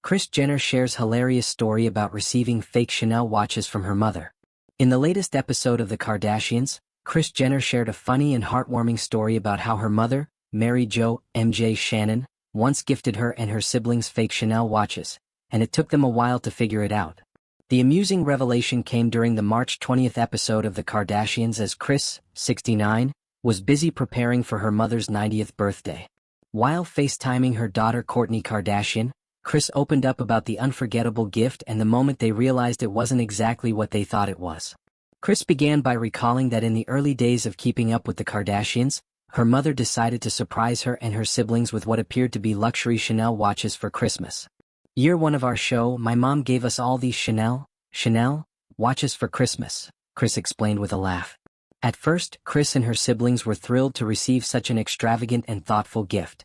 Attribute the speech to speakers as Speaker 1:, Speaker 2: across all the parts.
Speaker 1: Kris Jenner shares hilarious story about receiving fake Chanel watches from her mother. In the latest episode of The Kardashians, Kris Jenner shared a funny and heartwarming story about how her mother, Mary Jo (MJ) Shannon, once gifted her and her siblings fake Chanel watches, and it took them a while to figure it out. The amusing revelation came during the March 20th episode of The Kardashians as Kris, 69, was busy preparing for her mother's 90th birthday. While FaceTiming her daughter Kourtney Kardashian, Kris opened up about the unforgettable gift and the moment they realized it wasn't exactly what they thought it was. Kris began by recalling that in the early days of keeping up with the Kardashians, her mother decided to surprise her and her siblings with what appeared to be luxury Chanel watches for Christmas. Year one of our show, my mom gave us all these Chanel watches for Christmas, Kris explained with a laugh. At first, Kris and her siblings were thrilled to receive such an extravagant and thoughtful gift.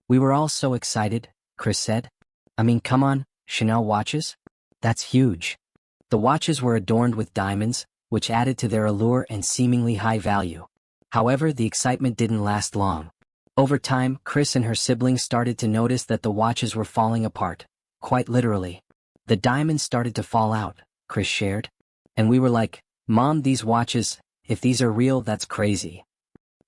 Speaker 1: "We were all so excited," Kris said. "I mean, come on, Chanel watches? That's huge." The watches were adorned with diamonds, which added to their allure and seemingly high value. However, the excitement didn't last long. Over time, Kris and her siblings started to notice that the watches were falling apart, quite literally. "The diamonds started to fall out," Kris shared. "And we were like, Mom, these watches, if these are real, that's crazy."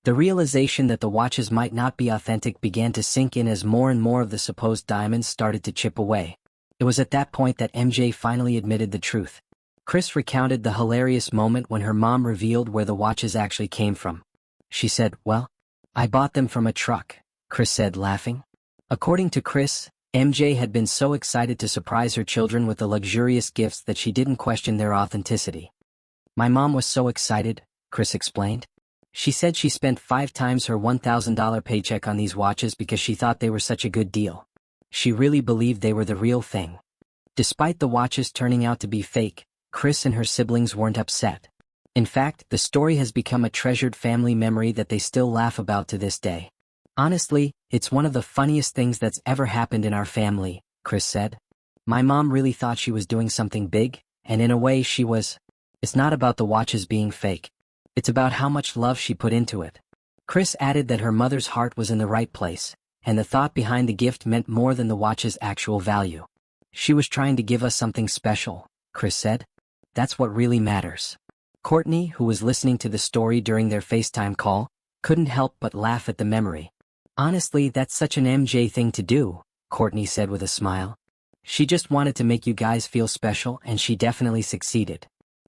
Speaker 1: The realization that the watches might not be authentic began to sink in as more and more of the supposed diamonds started to chip away. It was at that point that MJ finally admitted the truth. Kris recounted the hilarious moment when her mom revealed where the watches actually came from. She said, "Well, I bought them from a truck," Kris said, laughing. According to Kris, MJ had been so excited to surprise her children with the luxurious gifts that she didn't question their authenticity. "My mom was so excited," Kris explained. "She said she spent 5 times her $1,000 paycheck on these watches because she thought they were such a good deal. She really believed they were the real thing." Despite the watches turning out to be fake, Kris and her siblings weren't upset. In fact, the story has become a treasured family memory that they still laugh about to this day. "Honestly, it's one of the funniest things that's ever happened in our family," Kris said. "My mom really thought she was doing something big, and in a way she was. It's not about the watches being fake. It's about how much love she put into it." Kris added that her mother's heart was in the right place, and the thought behind the gift meant more than the watch's actual value. "She was trying to give us something special," Kris said. "That's what really matters." Kourtney, who was listening to the story during their FaceTime call, couldn't help but laugh at the memory. "Honestly, that's such an MJ thing to do," Kourtney said with a smile. "She just wanted to make you guys feel special, and she definitely succeeded."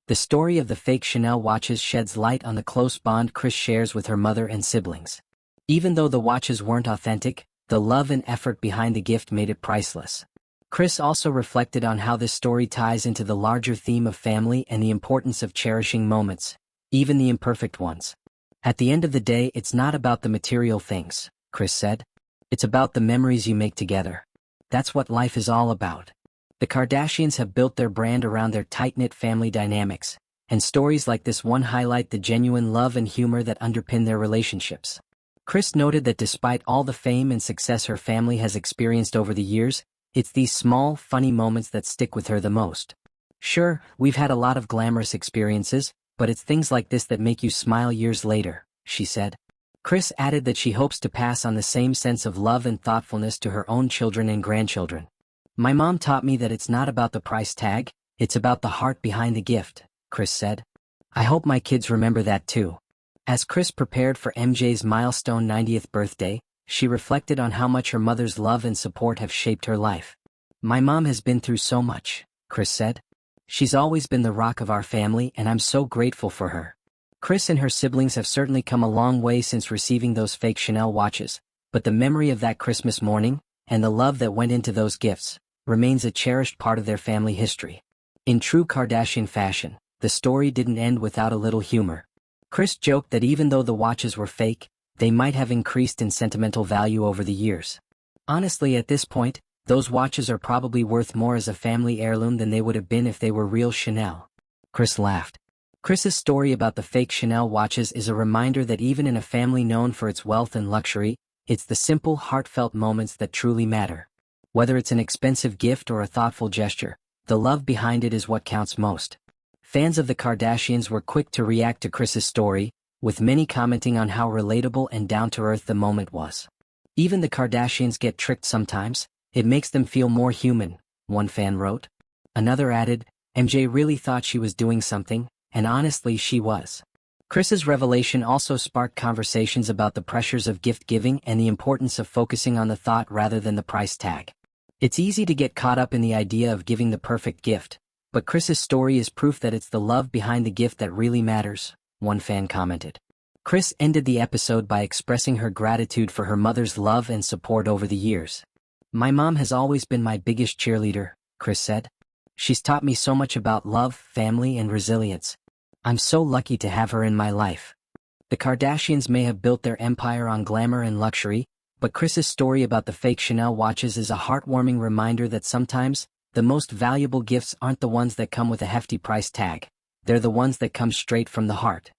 Speaker 1: The story of the fake Chanel watches sheds light on the close bond Kris shares with her mother and siblings. Even though the watches weren't authentic, the love and effort behind the gift made it priceless. Kris also reflected on how this story ties into the larger theme of family and the importance of cherishing moments, even the imperfect ones. "At the end of the day, it's not about the material things," Kris said. "It's about the memories you make together. That's what life is all about." The Kardashians have built their brand around their tight-knit family dynamics, and stories like this one highlight the genuine love and humor that underpin their relationships. Kris noted that despite all the fame and success her family has experienced over the years, it's these small, funny moments that stick with her the most. "Sure, we've had a lot of glamorous experiences, but it's things like this that make you smile years later," she said. Kris added that she hopes to pass on the same sense of love and thoughtfulness to her own children and grandchildren. "My mom taught me that it's not about the price tag, it's about the heart behind the gift," Kris said. "I hope my kids remember that too." As Kris prepared for MJ's milestone 90th birthday, she reflected on how much her mother's love and support have shaped her life. "My mom has been through so much," Kris said. "She's always been the rock of our family, and I'm so grateful for her." Kris and her siblings have certainly come a long way since receiving those fake Chanel watches, but the memory of that Christmas morning, and the love that went into those gifts, remains a cherished part of their family history. In true Kardashian fashion, the story didn't end without a little humor. Kris joked that even though the watches were fake, they might have increased in sentimental value over the years. "Honestly, at this point, those watches are probably worth more as a family heirloom than they would have been if they were real Chanel." Kris laughed. Kris's story about the fake Chanel watches is a reminder that even in a family known for its wealth and luxury, it's the simple, heartfelt moments that truly matter. Whether it's an expensive gift or a thoughtful gesture, the love behind it is what counts most. Fans of the Kardashians were quick to react to Kris's story, with many commenting on how relatable and down-to-earth the moment was. "Even the Kardashians get tricked sometimes. It makes them feel more human, one fan wrote. Another added, MJ really thought she was doing something, and honestly she was. Kris's revelation also sparked conversations about the pressures of gift giving and the importance of focusing on the thought rather than the price tag. It's easy to get caught up in the idea of giving the perfect gift, but Kris's story is proof that it's the love behind the gift that really matters, one fan commented. Kris ended the episode by expressing her gratitude for her mother's love and support over the years. My mom has always been my biggest cheerleader, Kris said. She's taught me so much about love, family, and resilience. I'm so lucky to have her in my life. The Kardashians may have built their empire on glamour and luxury, but Kris's story about the fake Chanel watches is a heartwarming reminder that sometimes, the most valuable gifts aren't the ones that come with a hefty price tag. They're the ones that come straight from the heart.